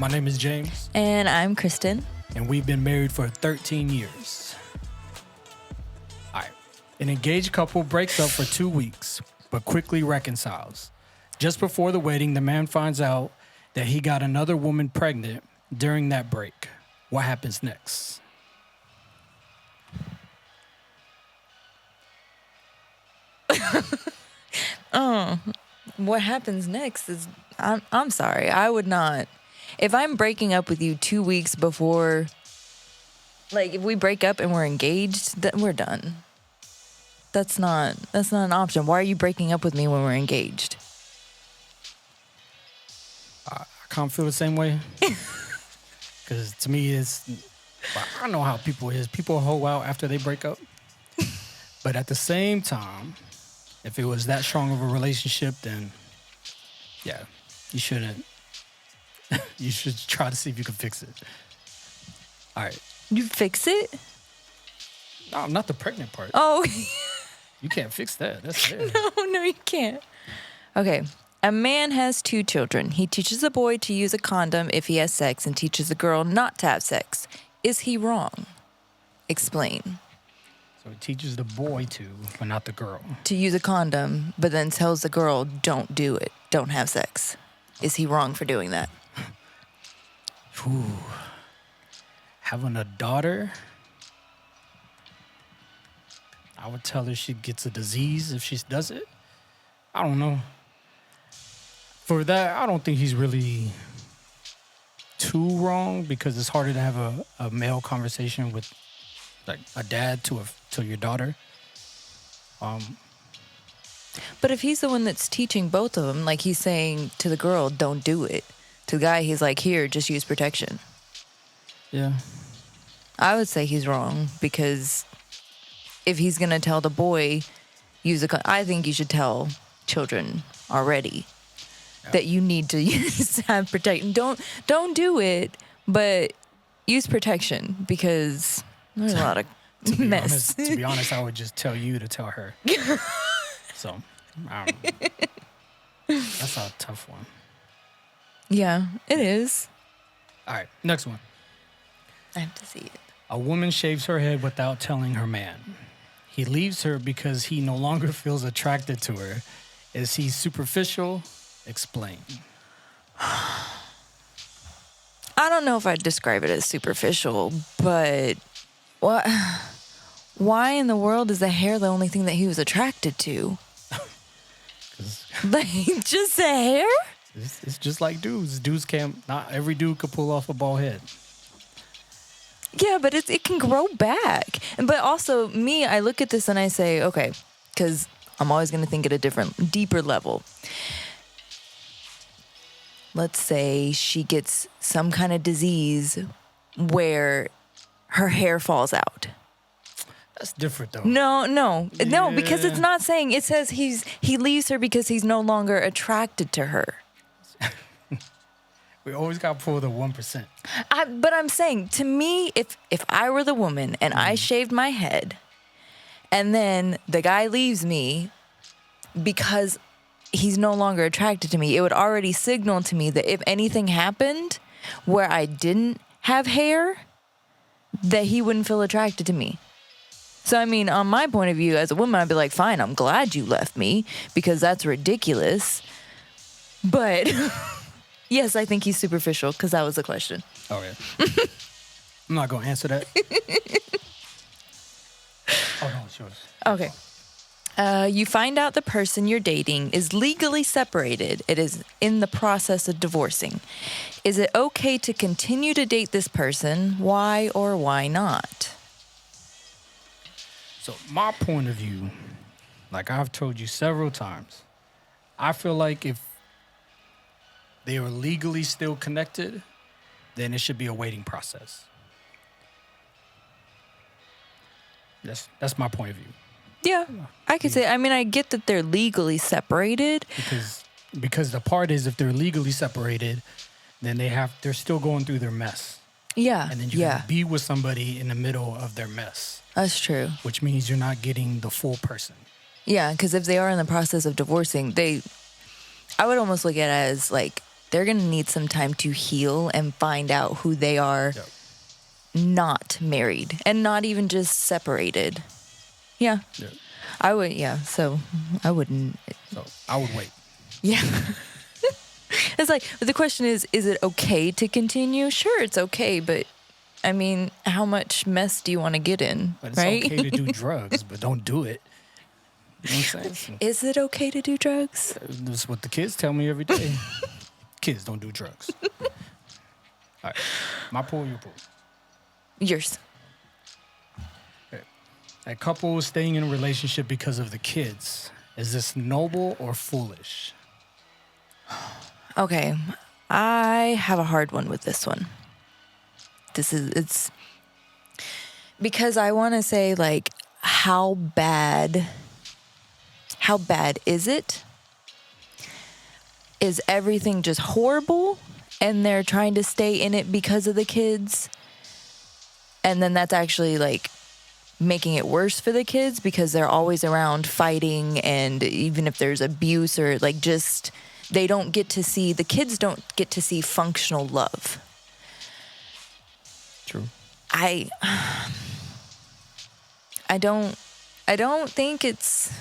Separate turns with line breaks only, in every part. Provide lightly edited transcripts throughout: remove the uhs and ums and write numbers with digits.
My name is James.
And I'm Kristen.
And we've been married for 13 years. All right. An engaged couple breaks up for 2 weeks, but quickly reconciles. Just before the wedding, the man finds out that he got another woman pregnant during that break. What happens next?
What happens next is, I'm sorry, I would not. If I'm breaking up with you 2 weeks before, like if we break up and we're engaged, then we're done. That's not an option. Why are you breaking up with me when we're engaged?
I kind of feel the same way. Because to me, I know how people is. People hold out after they break up. But at the same time, if it was that strong of a relationship, then yeah, you shouldn't. You should try to see if you can fix it. All right.
You fix it?
No, not the pregnant part.
Oh.
You can't fix that. That's it.
No, you can't. Okay. A man has 2 children. He teaches a boy to use a condom if he has sex and teaches a girl not to have sex. Is he wrong? Explain.
So he teaches the boy to, but not the girl.
To use a condom, but then tells the girl, don't do it. Don't have sex. Is he wrong for doing that?
Ooh. Having a daughter, I would tell her she gets a disease if she does it. I don't know. For that, I don't think he's really too wrong because it's harder to have a male conversation with like a dad to your daughter.
But if he's the one that's teaching both of them, like he's saying to the girl, don't do it. To the guy, he's like, here, just use protection.
Yeah.
I would say he's wrong because if he's going to tell the boy, I think you should tell children already that you need to have protection. Don't do it, but use protection because there's a lot of mess.
To be honest, I would just tell you to tell her. So, that's a tough one.
Yeah, it is.
All right, next one.
I have to see it.
A woman shaves her head without telling her man. He leaves her because he no longer feels attracted to her. Is he superficial? Explain.
I don't know if I'd describe it as superficial, but why in the world is the hair the only thing that he was attracted to? Like, just the hair?
It's just like dudes. Not every dude could pull off a bald head.
Yeah, but it can grow back. But also, I look at this and I say, okay, because I'm always going to think at a deeper level. Let's say she gets some kind of disease where her hair falls out.
That's different, though.
No, because it's not saying. It says he leaves her because he's no longer attracted to her.
We always got to pull the 1%.
But I'm saying, to me, if I were the woman and I shaved my head, and then the guy leaves me because he's no longer attracted to me, it would already signal to me that if anything happened where I didn't have hair, that he wouldn't feel attracted to me. So, I mean, on my point of view, as a woman, I'd be like, fine, I'm glad you left me because that's ridiculous. But yes, I think he's superficial because that was the question.
Oh, yeah. I'm not going to answer that. Oh, no, it's yours.
Okay. You find out the person you're dating is legally separated. It is in the process of divorcing. Is it okay to continue to date this person? Why or why not?
So my point of view, like I've told you several times, I feel like if they are legally still connected, then it should be a waiting process. That's my point of view.
Yeah, I could say. I mean, I get that they're legally separated.
Because the part is, if they're legally separated, then they're still going through their mess.
Yeah.
And then you can be with somebody in the middle of their mess.
That's true.
Which means you're not getting the full person.
Yeah, because if they are in the process of divorcing, I would almost look at it as like they're going to need some time to heal and find out who they are
Yep.
not married and not even just separated. Yeah.
Yep.
I would, yeah. So I wouldn't.
So I would wait.
Yeah. It's like, but the question is it okay to continue? Sure, it's okay, but I mean, how much mess do you want to get in?
But it's
right?
okay to do drugs, but don't do it. You know what I'm saying?
Is it okay to do drugs?
That's what the kids tell me every day. Kids don't do drugs. All right. My pool, your pool.
Yours.
Okay. A couple staying in a relationship because of the kids. Is this noble or foolish?
Okay. I have a hard one with this one. It's because I want to say, like, how bad is it? Is everything just horrible and they're trying to stay in it because of the kids? And then that's actually like making it worse for the kids because they're always around fighting, and even if there's abuse or like just the kids don't get to see functional love.
True.
I don't think it's.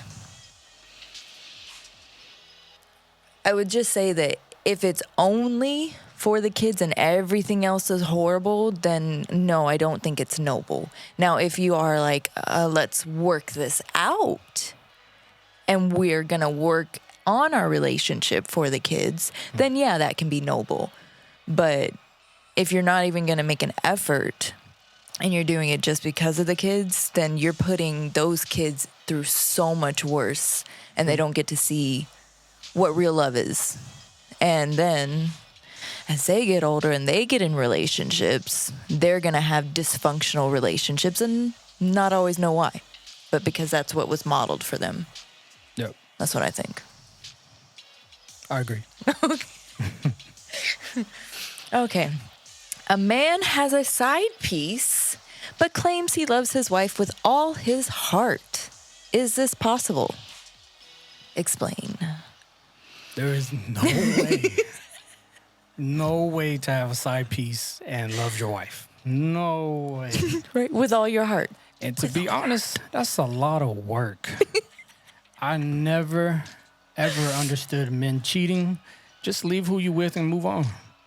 I would just say that if it's only for the kids and everything else is horrible, then no, I don't think it's noble. Now, if you are like, let's work this out and we're going to work on our relationship for the kids, then yeah, that can be noble. But if you're not even going to make an effort and you're doing it just because of the kids, then you're putting those kids through so much worse, and they don't get to see what real love is. And then as they get older and they get in relationships, they're going to have dysfunctional relationships and not always know why, but because that's what was modeled for them.
Yep.
That's what I think.
I agree.
Okay. A man has a side piece, but claims he loves his wife with all his heart. Is this possible? Explain.
There is no way to have a side piece and love your wife. No way.
Right? With all your heart.
And to be honest, that's a lot of work. I never, ever understood men cheating. Just leave who you with and move on.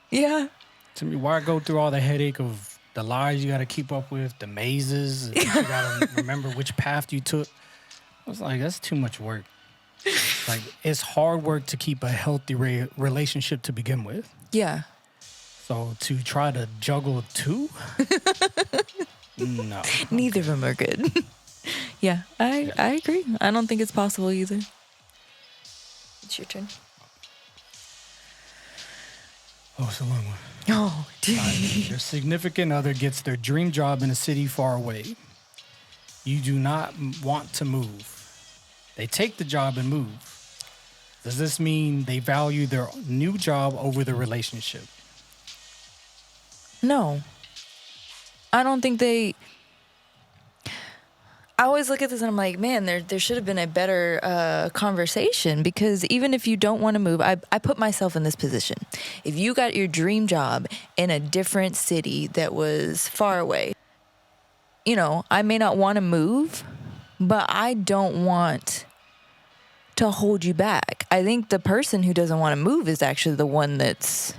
Yeah.
To me, why go through all the headache of the lies you got to keep up with, the mazes, you got to remember which path you took? I was like, that's too much work. Like, it's hard work to keep a healthy relationship to begin with.
Yeah.
So to try to juggle two? No.
Neither of them are good. Yeah, I agree. I don't think it's possible either. It's your turn.
Oh, it's a long one.
Oh,
Your significant other gets their dream job in a city far away. You do not want to move. They take the job and move. Does this mean they value their new job over the relationship?
No. I don't think they... I always look at this and I'm like, man, there should have been a better conversation, because even if you don't want to move, I put myself in this position. If you got your dream job in a different city that was far away, you know, I may not want to move, but I don't want to hold you back. I think the person who doesn't want to move is actually the one that's...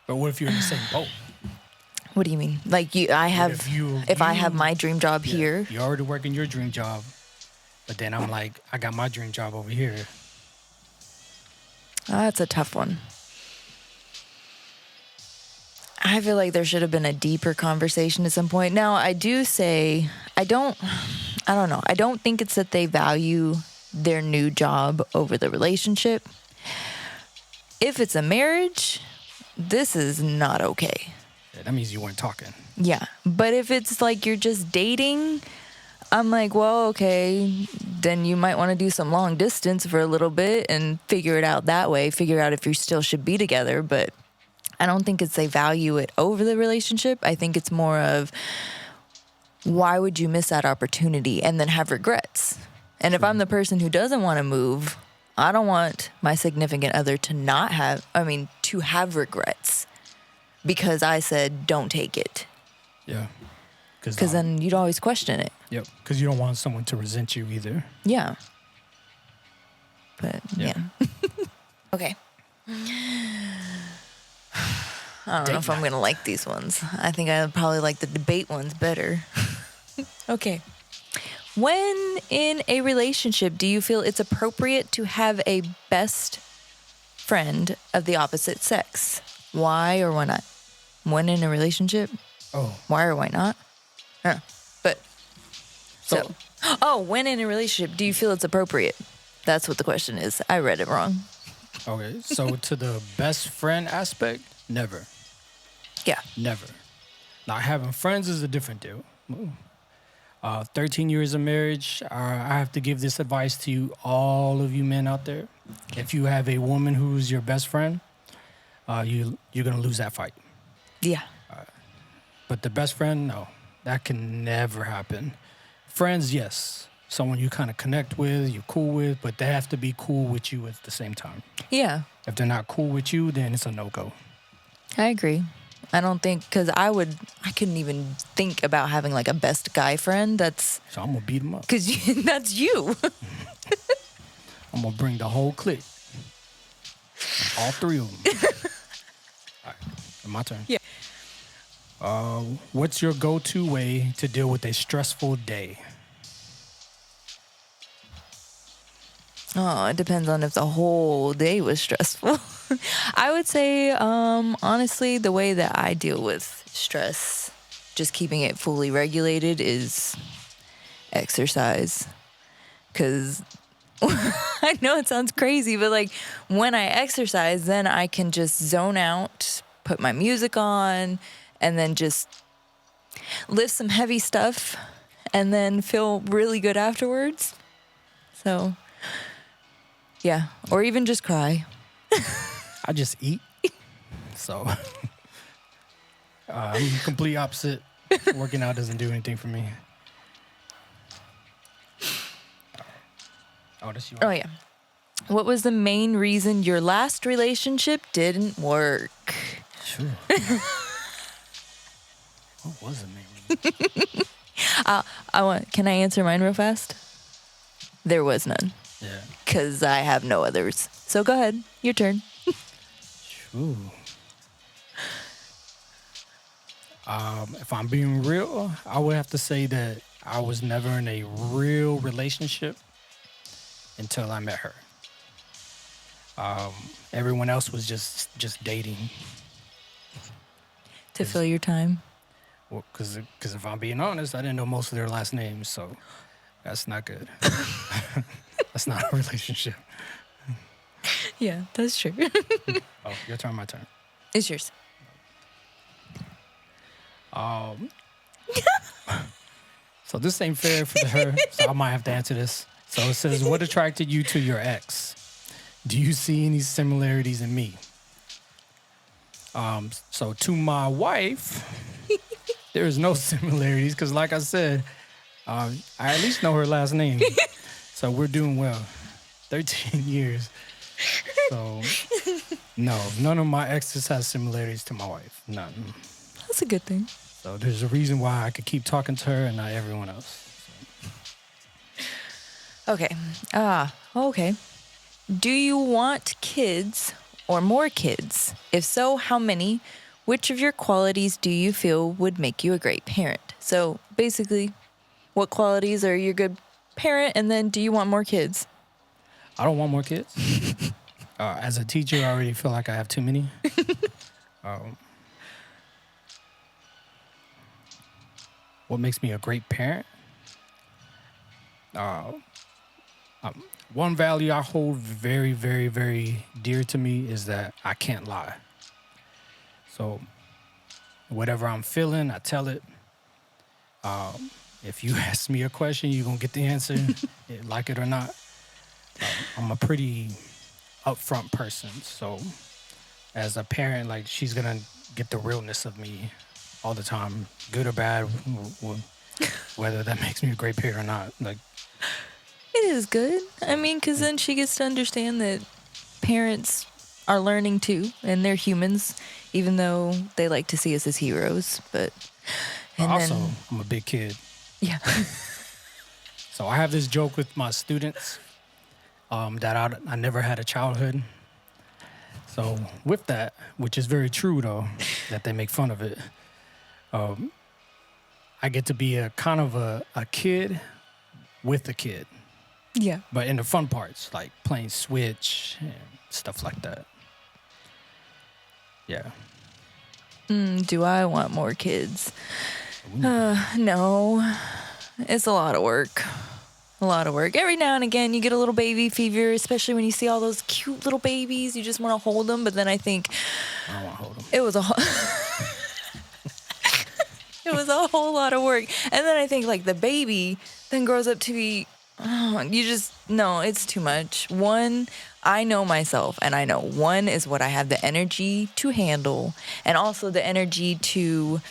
But what if you're in the same boat?
What do you mean? Like if I have my dream job here.
You're already working your dream job, but then I'm like, I got my dream job over here.
That's a tough one. I feel like there should have been a deeper conversation at some point. Now, I do say, I don't know. I don't think it's that they value their new job over the relationship. If it's a marriage, this is not okay.
Yeah, that means you weren't talking.
Yeah. But if it's like you're just dating, I'm like, well, okay, then you might want to do some long distance for a little bit and figure it out that way. Figure out if you still should be together. But I don't think it's they value it over the relationship. I think it's more of, why would you miss that opportunity and then have regrets? And if I'm the person who doesn't want to move, I don't want my significant other to have regrets because I said don't take it.
Yeah.
Because then you'd always question it.
Yep. Because you don't want someone to resent you either.
Yeah. But yeah. Okay. I don't know if I'm going to like these ones. I think I probably like the debate ones better. Okay. When in a relationship do you feel it's appropriate to have a best friend of the opposite sex? Why or why not? When in a relationship?
Oh.
Why or why not? But when in a relationship do you feel it's appropriate? That's what the question is. I read it wrong.
Okay. So to the best friend aspect, never.
Yeah.
Never. Now, having friends is a different deal. 13 years of marriage, I have to give this advice to you, all of you men out there. If you have a woman who's your best friend, you're going to lose that fight.
Yeah.
But the best friend, no. That can never happen. Friends, yes. Someone you kind of connect with, you're cool with, but they have to be cool with you at the same time.
Yeah.
If they're not cool with you, then it's a no-go.
I agree. I don't think, because I couldn't even think about having like a best guy friend.
So I'm going to beat them up.
Because that's you.
I'm going to bring the whole clique. All three of them. All right, my turn.
Yeah.
What's your go-to way to deal with a stressful day?
Oh, it depends on if the whole day was stressful. I would say, honestly, the way that I deal with stress, just keeping it fully regulated, is exercise. Because I know it sounds crazy, but like when I exercise, then I can just zone out, put my music on, and then just lift some heavy stuff and then feel really good afterwards. So, yeah. Or even just cry.
I just eat. So I'm complete opposite. Working out doesn't do anything for me. Oh, that's you.
Oh, yeah. What was the main reason your last relationship didn't work?
Sure. What was the main reason?
Can I answer mine real fast? There was none.
Yeah.
Because I have no others. So go ahead. Your turn.
True. If I'm being real, I would have to say that I was never in a real relationship until I met her. Everyone else was just dating.
To fill your time.
Well, because if I'm being honest, I didn't know most of their last names, so that's not good. That's not a relationship.
Yeah, that's true.
Oh, your turn, my turn.
It's yours.
So this ain't fair for her, so I might have to answer this. So it says, what attracted you to your ex? Do you see any similarities in me? So to my wife, there is no similarities because, like I said, I at least know her last name. So we're doing well. 13 years. So, no, none of my exes has similarities to my wife. None.
That's a good thing.
So there's a reason why I could keep talking to her and not everyone else. So.
Okay. Okay. Do you want kids or more kids? If so, how many? Which of your qualities do you feel would make you a great parent? So basically, what qualities are you a good parent? And then do you want more kids?
I don't want more kids. As a teacher, I already feel like I have too many. What makes me a great parent? One value I hold very, very, very dear to me is that I can't lie. So whatever I'm feeling, I tell it. If you ask me a question, you're going to get the answer, like it or not. I'm a pretty upfront person. So as a parent, like, she's going to get the realness of me all the time, good or bad, whether that makes me a great parent or not. Like,
It is good. I mean, because then she gets to understand that parents are learning too, and they're humans, even though they like to see us as heroes. But
I'm a big kid.
Yeah.
So I have this joke with my students that I never had a childhood. So with that, which is very true though, that they make fun of it, I get to be a kind of a kid with a kid.
Yeah.
But in the fun parts, like playing Switch and stuff like that. Yeah.
Do I want more kids? No. It's a lot of work. A lot of work. Every now and again, you get a little baby fever, especially when you see all those cute little babies. You just want to hold them. But then I think
I don't want to hold them.
it was it was a whole lot of work. And then I think like the baby then grows up to be, it's too much. One, I know myself, and I know one is what I have the energy to handle, and also the energy to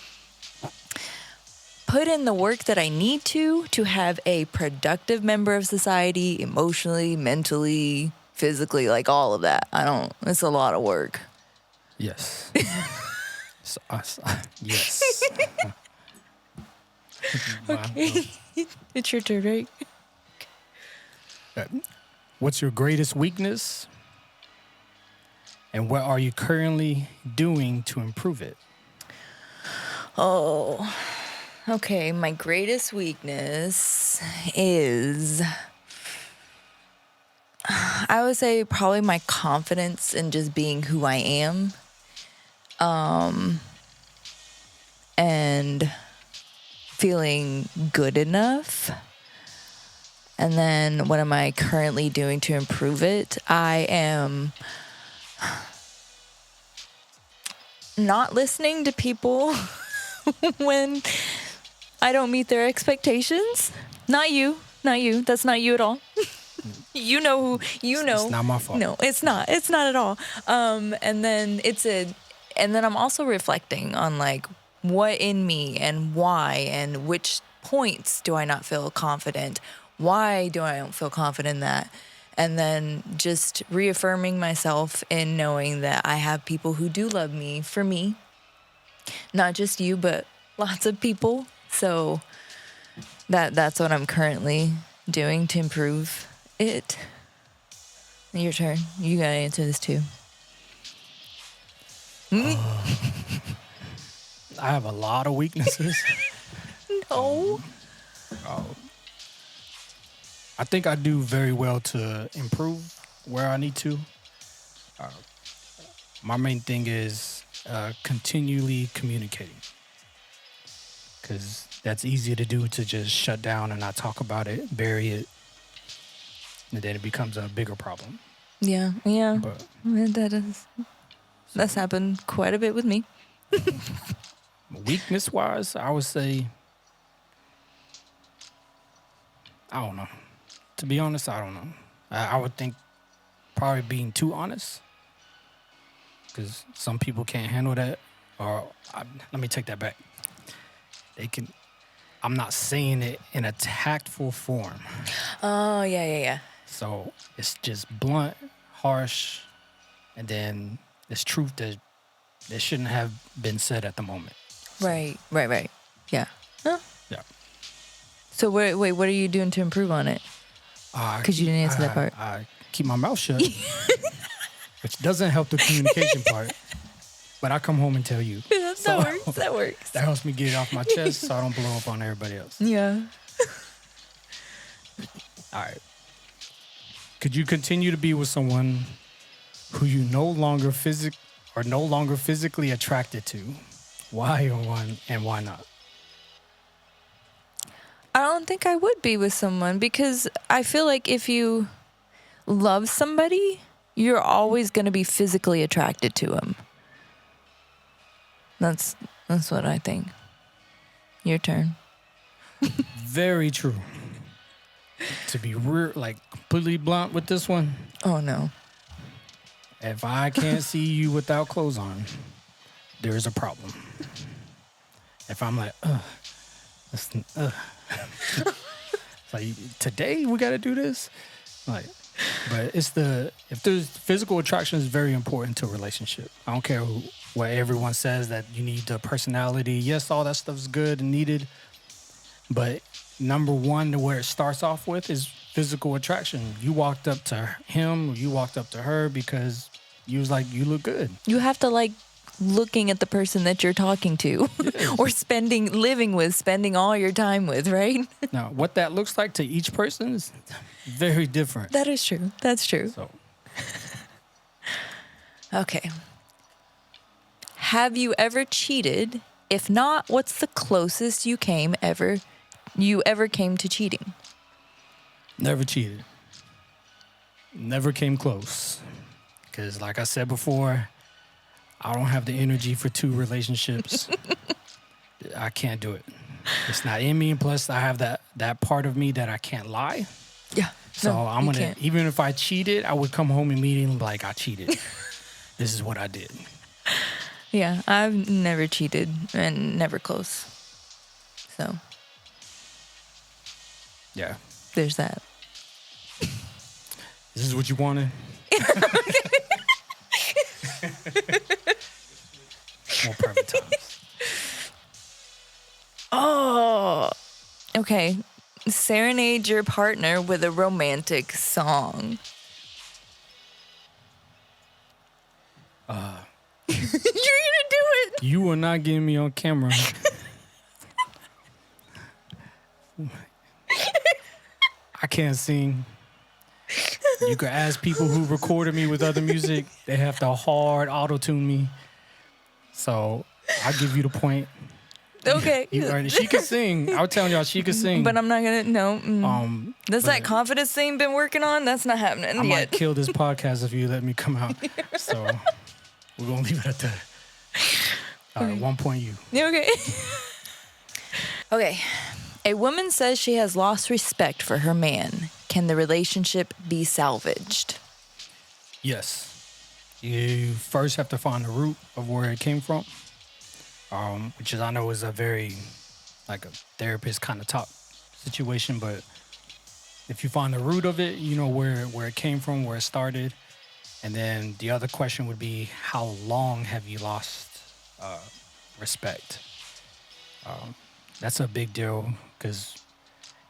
put in the work that I need to have a productive member of society, emotionally, mentally, physically, like all of that. It's a lot of work.
Yes. Yes.
Okay. It's your turn, right?
What's your greatest weakness? And what are you currently doing to improve it?
Oh, okay. My greatest weakness is, I would say, probably my confidence in just being who I am. And feeling good enough. And then what am I currently doing to improve it? I am not listening to people when I don't meet their expectations. Not you. That's not you at all. You know who you know.
It's not my fault.
No, it's not. It's not at all. And then I'm also reflecting on like what in me and why and which points do I not feel confident? Why do I don't feel confident in that? And then just reaffirming myself in knowing that I have people who do love me for me. Not just you, but lots of people. So that's what I'm currently doing to improve it. Your turn. You gotta answer this too.
I have a lot of weaknesses.
No.
I think I do very well to improve where I need to. My main thing is continually communicating. Because that's easier to do, to just shut down and not talk about it, bury it, and then it becomes a bigger problem.
Yeah.
But
That's happened quite a bit with me.
weakness-wise, I would say, I don't know. To be honest, I don't know. I would think probably being too honest, because some people can't handle that. Let me take that back. They can. I'm not saying it in a tactful form.
Oh, yeah.
So it's just blunt, harsh, and then it's truth that shouldn't have been said at the moment. So,
Right. Yeah. Huh?
Yeah.
So wait, what are you doing to improve on it? Because you didn't answer that part.
I keep my mouth shut, which doesn't help the communication part. But I come home and tell you.
That works.
That helps me get it off my chest so I don't blow up on everybody else.
Yeah.
All right. Could you continue to be with someone who you no longer physically attracted to? Why and why not?
I don't think I would be with someone because I feel like if you love somebody, you're always going to be physically attracted to them. That's what I think. Your turn.
Very true. To be completely blunt with this one,
Oh, no.
if I can't see you without clothes on, there is a problem. If I'm like, It's like, today we got to do this? Like, but if there's physical attraction is very important to a relationship. I don't care what everyone says that you need the personality. Yes, all that stuff's good and needed. But number one, where it starts off with is physical attraction. You walked up to him, or you walked up to her because you was like, you look good.
You have to like looking at the person that you're talking to or living with, spending all your time with, right?
Now, what that looks like to each person is very different.
That is true. That's true.
So,
okay. Have you ever cheated? If not, what's the closest you ever came to cheating?
never cheated. Never came close. Because like I said before, I don't have the energy for 2 relationships. I can't do it. It's not in me. And plus, I have that part of me that I can't lie.
Yeah.
So I'm going to, even if I cheated, I would come home immediately like, I cheated. This is what I did.
Yeah, I've never cheated and never close. So.
Yeah.
There's that.
This is what you wanted? More private times.
Oh. Okay. Serenade your partner with a romantic song. You're gonna do it.
You are not getting me on camera. I can't sing. You could ask people who recorded me with other music. They have to hard auto-tune me. So I'll give you the point.
Okay.
She could sing. I was telling y'all she could sing.
But I'm not gonna. No. That's that confidence thing been working on. That's not happening
I
yet.
might kill this podcast if you let me come out. So we're gonna leave it at that. All right, 1 point you.
Okay. Okay. A woman says she has lost respect for her man. Can the relationship be salvaged?
Yes. You first have to find the root of where it came from, which is, I know, is a very, like, a therapist kind of talk situation. But if you find the root of it, you know where it came from, where it started. And then the other question would be, how long have you lost respect? That's a big deal because,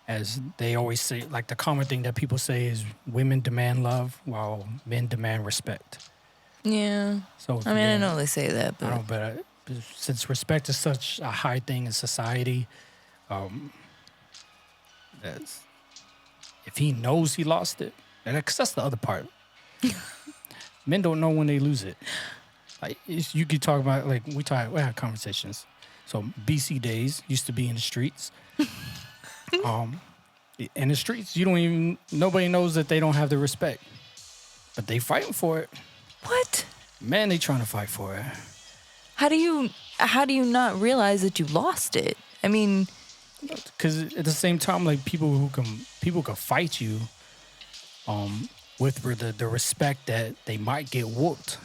as they always say, like the common thing that people say is women demand love while men demand respect.
Yeah.
So
I mean, I know they say that, but
I don't. But since respect is such a high thing in society, that's, if he knows he lost it, and that's the other part. Men don't know when they lose it. Like you could talk about, like we had conversations. So BC days used to be in the streets. In the streets, nobody knows that they don't have the respect, but they fighting for it.
What?
Man, they trying to fight for it.
How do you not realize that you lost it? I mean,
because at the same time, like people can fight you, with the respect that they might get whooped.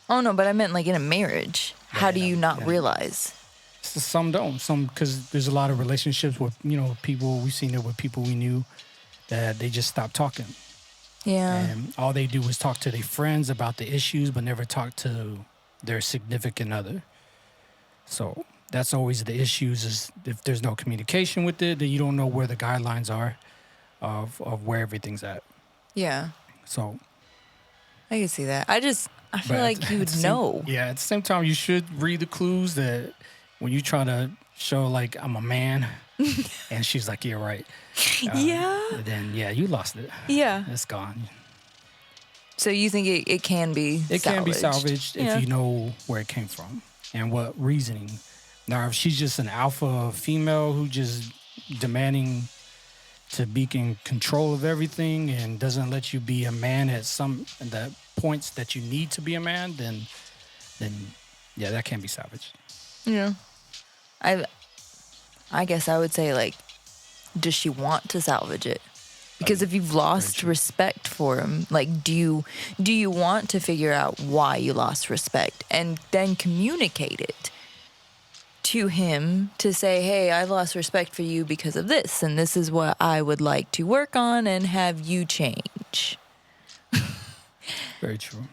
Oh no, but I meant like in a marriage. How do you not realize?
Some don't. Some, because there's a lot of relationships with people, we've seen it with people we knew that they just stopped talking.
Yeah.
And all they do is talk to their friends about the issues, but never talk to their significant other. So that's always the issues, is if there's no communication with it, then you don't know where the guidelines are of where everything's at.
Yeah.
So
I can see that. I feel like you would know.
Yeah, at the same time, you should read the clues that when you try to show, like, I'm a man, and she's like, yeah, right.
Yeah.
Then, yeah, you lost it.
Yeah.
It's gone.
So you think it can be salvaged?
It can be salvaged if you know where it came from and what reasoning. Now, if she's just an alpha female who just demanding to be in control of everything and doesn't let you be a man at the points that you need to be a man, then yeah, that can be salvaged.
Yeah. I guess I would say, like, does she want to salvage it? Because if you've lost respect for him, like, do you want to figure out why you lost respect and then communicate it to him to say, hey, I lost respect for you because of this, and this is what I would like to work on and have you change.
Very true.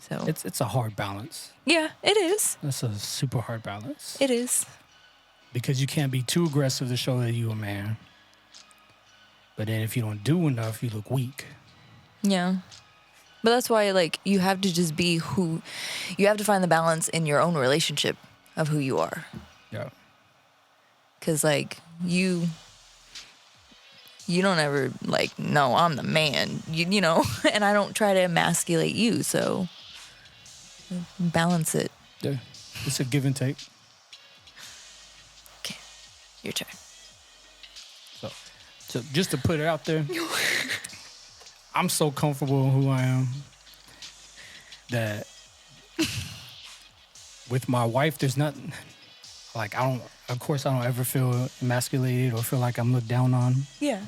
So
it's a hard balance.
yeah, it is.
It's a super hard balance.
It is.
Because you can't be too aggressive to show that you a man. But then if you don't do enough, you look weak.
Yeah. But that's why, like, you have to just be who... You have to find the balance in your own relationship of who you are.
Yeah.
Because, like, you don't ever, like, no, I'm the man, you know? And I don't try to emasculate you, so balance it.
Yeah. It's a give and take.
Okay. Your turn.
So just to put it out there, I'm so comfortable in who I am that with my wife, there's nothing like of course I don't ever feel emasculated or feel like I'm looked down on.
Yeah.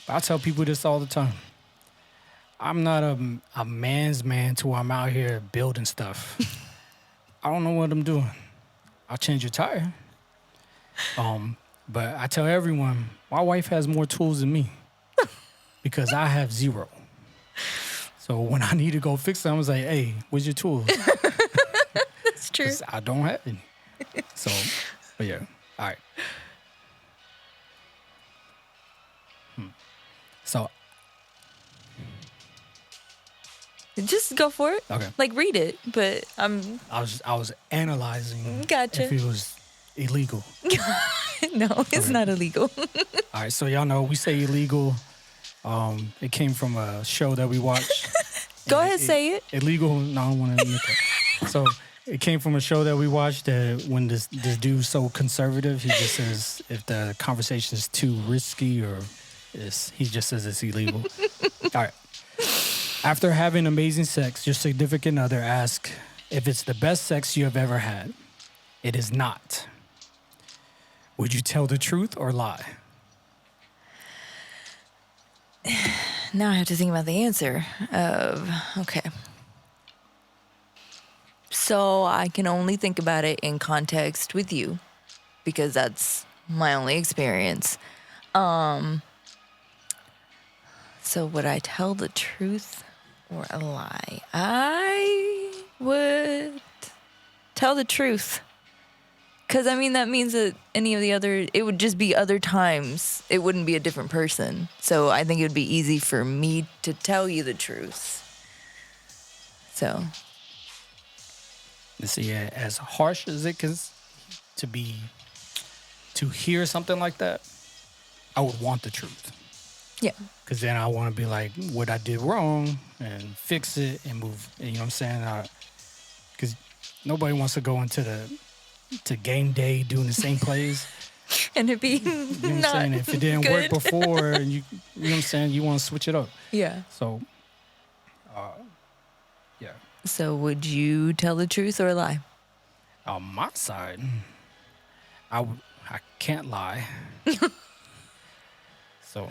But I tell people this all the time. I'm not a man's man till I'm out here building stuff. I don't know what I'm doing. I'll change your tire. But I tell everyone, my wife has more tools than me because I have zero. So when I need to go fix them, I was like, hey, where's your tools?
That's true.
I don't have any. So, but yeah. All right. So.
Just go for it.
Okay.
Like, read it, but
I was analyzing
Gotcha.
if it was illegal.
No, it's
Okay.
not illegal.
All right, so y'all know we say illegal. It came from a show that we watched.
Go ahead, say it.
Illegal. No, I don't want to admit that. So it came from a show that we watched that when this dude's so conservative, he just says if the conversation is too risky or he just says it's illegal. All right. After having amazing sex, your significant other asks if it's the best sex you have ever had. It is not. Would you tell the truth or lie?
Now I have to think about the answer of, okay. So I can only think about it in context with you because that's my only experience. So would I tell the truth or a lie? I would tell the truth. Because, I mean, that means that any of the other, it would just be other times. It wouldn't be a different person. So I think it would be easy for me to tell you the truth. So.
See, as harsh as it can to hear something like that, I would want the truth.
Yeah.
Because then I want to be like, what I did wrong and fix it and move. You know what I'm saying? Because nobody wants to go to game day doing the same plays.
And it'd be
You know what I'm
not
saying? If it didn't
good.
work before, and you know what I'm saying? You want to switch it up.
Yeah.
So, yeah.
So would you tell the truth or lie?
On my side, I can't lie. So,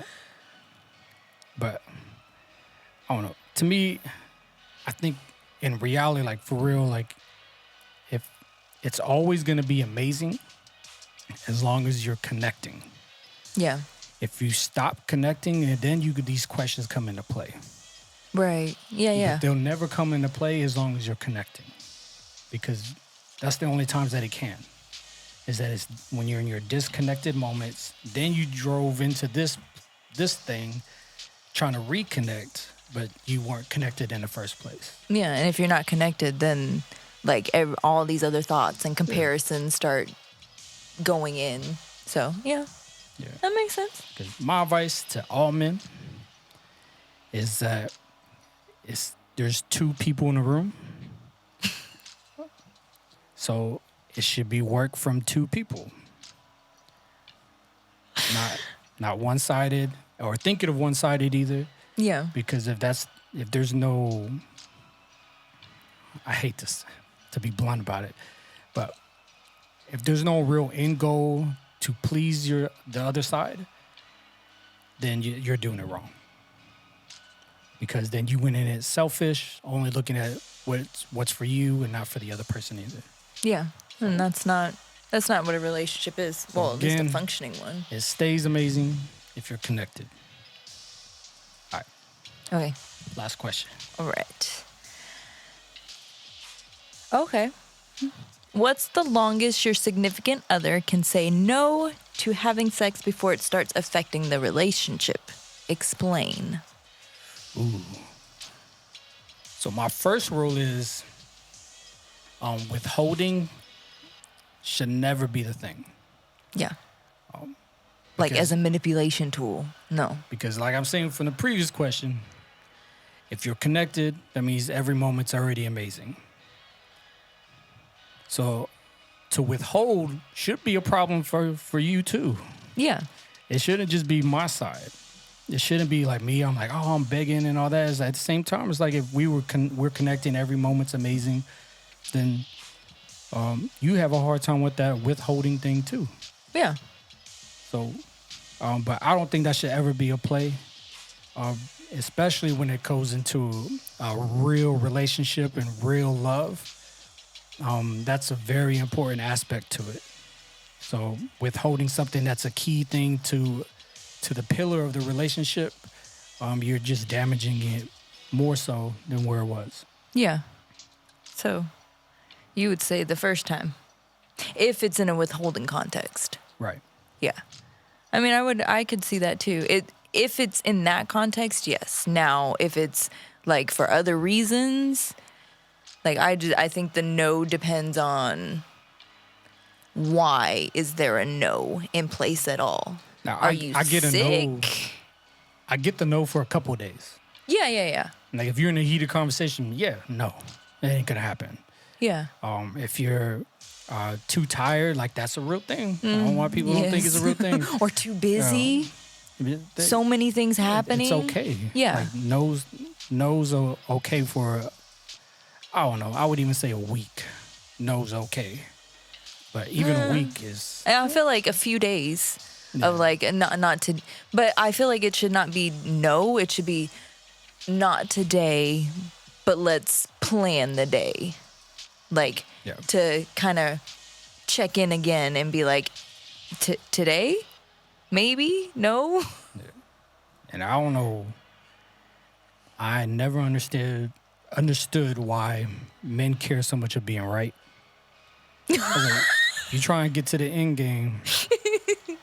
but I don't know. To me, I think in reality, like for real, like if it's always going to be amazing as long as you're connecting.
Yeah.
If you stop connecting, and then these questions come into play.
Right. Yeah.
But they'll never come into play as long as you're connecting, because that's the only times that it can. Is that it's when you're in your disconnected moments, then you drove into this thing trying to reconnect, but you weren't connected in the first place.
Yeah. And if you're not connected, then like all these other thoughts and comparisons start going in. So, yeah. That makes sense.
'Cause my advice to all men is that there's two people in the room. So it should be work from two people. Not one-sided or thinking of one-sided either.
Yeah.
Because if there's no, I hate this to be blunt about it, but if there's no real end goal to please the other side, then you're doing it wrong. Because then you went in it selfish, only looking at what's for you and not for the other person either.
Yeah. And that's not what a relationship is. Well, at least a
Again,
functioning one.
it stays amazing if you're connected. All right,
Okay.
last question.
All right. Okay. What's the longest your significant other can say no to having sex before it starts affecting the relationship? Explain.
So my first rule is withholding should never be the thing.
Yeah. Like
because-
as a manipulation tool. No.
Because like I'm saying from the previous question, if you're connected, that means every moment's already amazing. So to withhold should be a problem for you too.
Yeah.
It shouldn't just be my side. It shouldn't be like me. I'm like, oh, I'm begging and all that. It's at the same time, it's like if we're connecting, every moment's amazing, then you have a hard time with that withholding thing too.
Yeah.
So, but I don't think that should ever be a play, especially when it goes into a real relationship and real love. That's a very important aspect to it. So withholding something that's a key thing to the pillar of the relationship, you're just damaging it more so than where it was.
Yeah. So you would say the first time, if it's in a withholding context.
Right.
Yeah. I mean, I could see that too. If it's in that context, yes. Now, if it's like for other reasons, like I think the no depends on why is there a no in place at all?
Now,
Are you
I get
sick?
a no. I get the no for a couple of days.
Yeah.
Like if you're in a heated conversation, yeah, no, it ain't gonna happen.
Yeah.
If you're too tired, like that's a real thing. I don't want people to think it's a real thing.
Or too busy. So many things happening.
It's okay.
Yeah.
Like no's are okay for, I don't know, I would even say a week. No's okay. But even a week is...
I feel like a few days of like, not to... But I feel like it should not be no. It should be not today, but let's plan the day. Like, to kind of check in again and be like, today? Maybe? No?
Yeah. And I don't know. I never understood why men care so much of being right. Like, you try and get to the end game.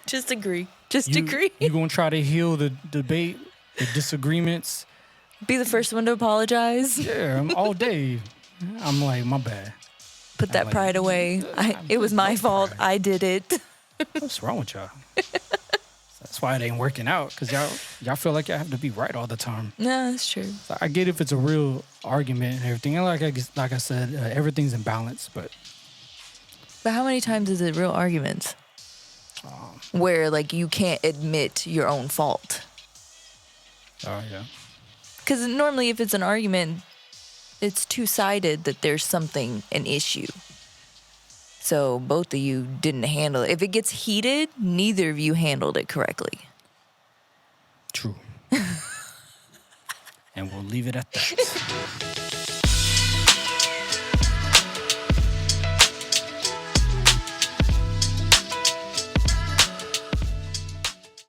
Just agree. Agree.
You're going to try to heal the debate, the disagreements.
Be the first one to apologize.
Yeah, all day. I'm like, my bad.
Put that pride away. It was my fault. I did it.
What's wrong with y'all? That's why it ain't working out, because y'all feel like y'all have to be right all the time.
No, that's true.
So I get if it's a real argument and everything. And like I said, everything's in balance. But
how many times is it real arguments where like you can't admit your own fault?
Oh yeah.
Because normally, if it's an argument, it's two-sided that there's an issue. So both of you didn't handle it. If it gets heated, neither of you handled it correctly.
True. And we'll leave it at that.